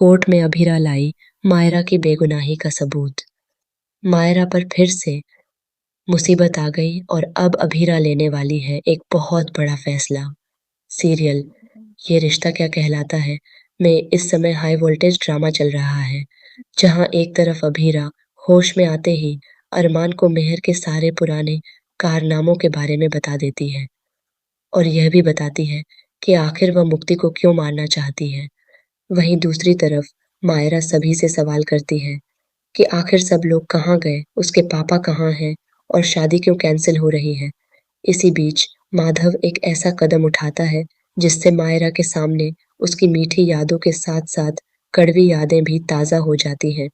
Court में अभीरा लाई मायरा की बेगुनाही का सबूत। मायरा पर फिर से मुसीबत आ गई और अब अभीरा लेने वाली है एक बहुत बड़ा फैसला। सीरियल ये रिश्ता क्या कहलाता है में इस समय हाई वोल्टेज ड्रामा चल रहा है, जहां एक तरफ अभीरा होश में आते ही अरमान को मेहर के सारे पुराने कारनामों के बारे में बता देती है और यह भी बताती है कि आखिर वह मुक्ति को क्यों मारना चाहती है। वहीं दूसरी तरफ मायरा सभी से सवाल करती है कि आखिर सब लोग कहाँ गए, उसके पापा कहाँ हैं और शादी क्यों कैंसिल हो रही है। इसी बीच माधव एक ऐसा कदम उठाता है जिससे मायरा के सामने उसकी मीठी यादों के साथ-साथ कड़वी यादें भी ताज़ा हो जाती हैं।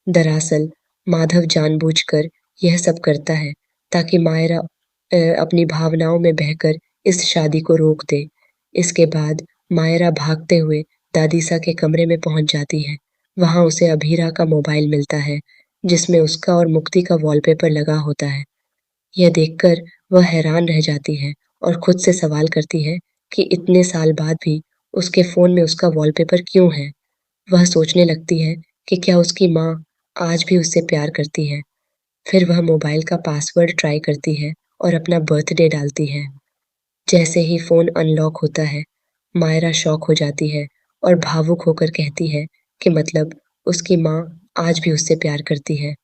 दरअसल माधव जानबूझकर यह सब करता है ताकि मायरा अपनी भावनाओं में बहकर इस शादी को रोक दे। इसके बाद मायरा भागते हुए दादीसा के कमरे में पहुंच जाती है। वहां उसे अभीरा का मोबाइल मिलता है जिसमें उसका और मुक्ति का वॉलपेपर लगा होता है। यह देखकर वह हैरान रह जाती है और खुद से सवाल करती है कि इतने साल बाद भी उसके फोन में उसका वॉलपेपर क्यों है। वह सोचने लगती है कि क्या उसकी माँ आज भी उससे प्यार करती है। फिर वह मोबाइल का पासवर्ड ट्राई करती है और अपना बर्थडे डालती है। जैसे ही फोन अनलॉक होता है, मायरा शॉक हो जाती है और भावुक होकर कहती है कि मतलब उसकी माँ आज भी उससे प्यार करती है।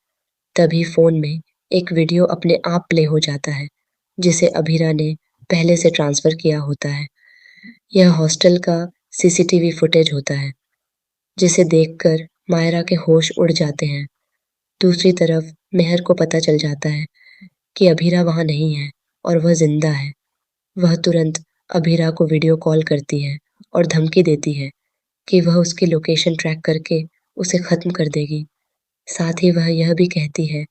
तभी फोन में एक वीडियो अपने आप प्ले हो जाता है जिसे अभीरा ने पहले से ट्रांसफर किया होता है। यह हॉस्टल का सीसीटीवी फुटेज होता है जिसे देखकर मायरा के होश उड़ जाते हैं। दूसरी तरफ मेहर को पता चल जाता है कि अभीरा वहां नहीं है और वह जिंदा है। वह तुरंत अभीरा को वीडियो कॉल करती है और धमकी देती है कि वह उसकी लोकेशन ट्रैक करके उसे खत्म कर देगी। साथ ही वह यह भी कहती है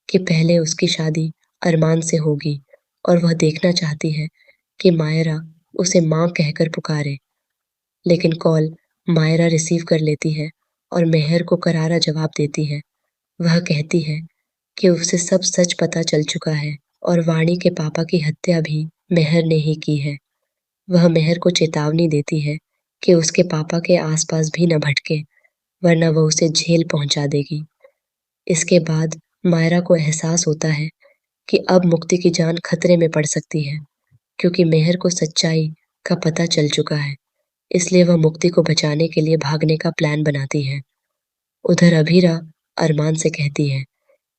कि पहले उसकी शादी अरमान से होगी और वह देखना चाहती है कि मायरा उसे माँ कहकर पुकारे। लेकिन कॉल मायरा रिसीव कर लेती है और मेहर को करारा जवाब देती है। वह कहती है कि उसे सब सच पता चल चुका है और वाणी के पापा की हत्या भी मेहर ने ही की है। वह मेहर को चेतावनी देती है कि उसके पापा के आसपास भी न भटके, वरना वह उसे जेल पहुंचा देगी। इसके बाद मायरा को एहसास होता है कि अब मुक्ति की जान खतरे में पड़ सकती है, क्योंकि मेहर को सच्चाई का पता चल चुका है। इसलिए वह मुक्ति को बचाने के लिए भागने का प्लान बनाती है। उधर अभीरा अरमान से कहती है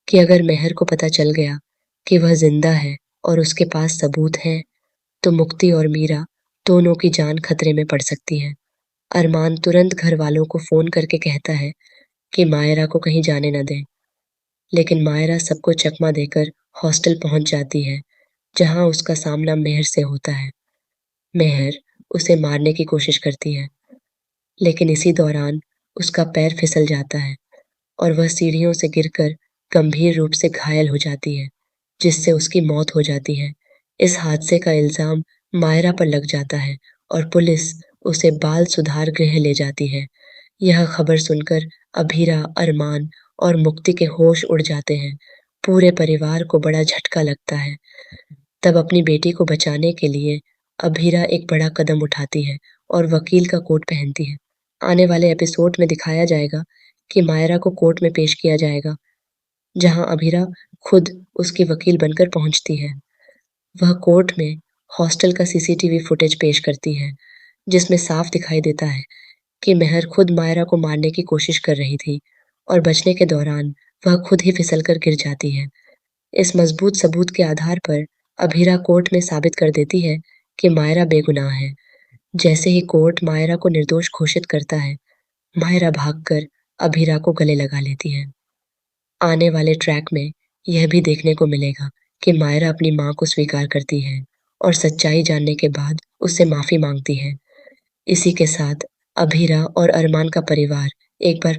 कि अगर मेहर को पता चल गया कि वह जिंदा है और उसके पास सबूत हैं, तो मुक्ति और मीरा दोनों की जान खतरे में पड़ सकती है। अरमान तुरंत घर वालों को फोन करके कहता है कि मायरा को कहीं जाने न दें, लेकिन मायरा सबको चकमा देकर हॉस्टल पहुंच जाती है, जहां उसका सामना मेहर से होता है। मेहर उसे मारने की कोशिश करती है, लेकिन इसी दौरान उसका पैर फिसल जाता है और वह सीढ़ियों से गिरकर गंभीर रूप से घायल हो जाती है, जिससे उसकी मौत हो जाती है। इस हादसे का इल्जाम मायरा पर लग जाता है और पुलिस उसे बाल सुधार गृह ले जाती है। यह खबर सुनकर अभीरा, अरमान और मुक्ति के होश उड़ जाते हैं। पूरे परिवार को बड़ा झटका लगता है। तब अपनी बेटी को बचाने के लिए अभीरा एक बड़ा कदम उठाती है और वकील का कोट पहनती है। आने वाले एपिसोड में दिखाया जाएगा कि मायरा को कोर्ट में पेश किया जाएगा, जहां अभीरा खुद उसकी वकील बनकर पहुंचती है। वह कोर्ट में हॉस्टल का सीसीटीवी फुटेज पेश करती है, जिसमें साफ दिखाई देता है कि मेहर खुद मायरा को मारने की कोशिश कर रही थी और बचने के दौरान वह खुद ही फिसलकर गिर जाती है। इस मजबूत सबूत के आधार पर अभीरा कोर्ट में साबित कर देती है कि मायरा बेगुनाह है। जैसे ही कोर्ट मायरा को निर्दोष घोषित करता है, मायरा भागकर अभीरा को गले लगा लेती है। आने वाले ट्रैक में यह भी देखने को मिलेगा कि मायरा अपनी माँ को स्वीकार करती है और सच्चाई जानने के बाद उससे माफी मांगती है। इसी के साथ अभीरा और अरमान का परिवार एक बार